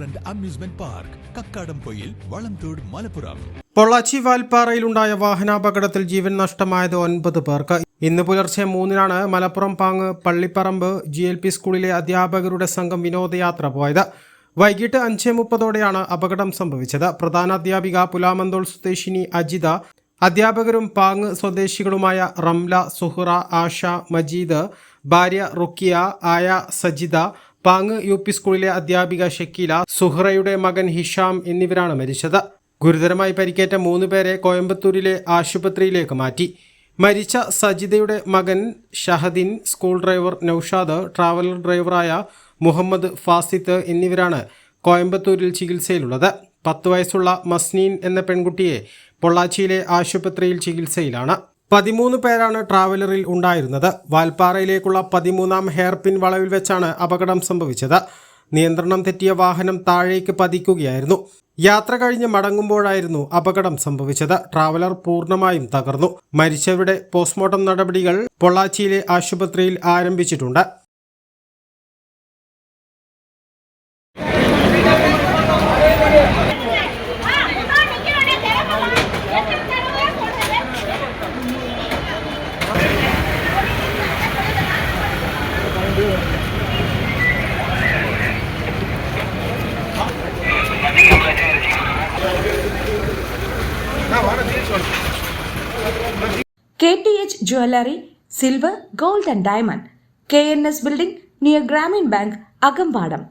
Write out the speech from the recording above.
And amusement park, Kakkadampoyil, Valamthode, Malappuram. Pollachi വാൽപ്പാറയിലുണ്ടായ വാഹനാപകടത്തിൽ ജീവൻ നഷ്ടമായത് 9 പേർക്ക്. ഇന്ന് പുലർച്ചെ 3-നാണ് മലപ്പുറം പാങ്ങ് പള്ളിപ്പറമ്പ് GLP സ്കൂളിലെ അധ്യാപകരുടെ സംഘം വിനോദയാത്ര പോയത്. വൈകിട്ട് 5:30ഓടെയാണ് അപകടം സംഭവിച്ചത്. പ്രധാന അധ്യാപിക പുലാമന്തോൾ സ്വദേശിനി അജിത, അധ്യാപകരും പാങ്ങ് സ്വദേശികളുമായ റംല, സുഹറ, ആഷ, മജീദ്, ഭാര്യ റുക്കിയ, ആയ, സജിത, പാങ്ങ് UP സ്കൂളിലെ അധ്യാപിക ഷക്കീല, സുഹറയുടെ മകൻ ഹിഷാം എന്നിവരാണ് മരിച്ചത്. ഗുരുതരമായി പരിക്കേറ്റ 3 പേരെ കോയമ്പത്തൂരിലെ ആശുപത്രിയിലേക്ക് മാറ്റി. മരിച്ച സജിതയുടെ മകൻ ഷഹദിൻ, സ്കൂൾ ഡ്രൈവർ നൌഷാദ്, ട്രാവലർ ഡ്രൈവറായ മുഹമ്മദ് ഫാസിത്ത് എന്നിവരാണ് കോയമ്പത്തൂരിൽ ചികിത്സയിലുള്ളത്. 10 വയസ്സുള്ള മസ്നീൻ എന്ന പെൺകുട്ടിയെ പൊള്ളാച്ചിയിലെ ആശുപത്രിയിൽ ചികിത്സയിലാണ്. 13 പേരാണ് ട്രാവലറിൽ ഉണ്ടായിരുന്നത്. വാൽപ്പാറയിലേക്കുള്ള 13-ാം ഹെയർപിൻ വളവിൽ വെച്ചാണ് അപകടം സംഭവിച്ചത്. നിയന്ത്രണം തെറ്റിയ വാഹനം താഴേക്ക് പതിക്കുകയായിരുന്നു. യാത്ര കഴിഞ്ഞ് മടങ്ങുമ്പോഴായിരുന്നു അപകടം സംഭവിച്ചത്. ട്രാവലർ പൂർണ്ണമായും തകർന്നു. മരിച്ചവരുടെ പോസ്റ്റ്മോർട്ടം നടപടികൾ പൊള്ളാച്ചിയിലെ ആശുപത്രിയിൽ ആരംഭിച്ചിട്ടുണ്ട്. KTH Jewelry, Silver, Gold and Diamond, KNS Building near Grameen Bank, Agambadam.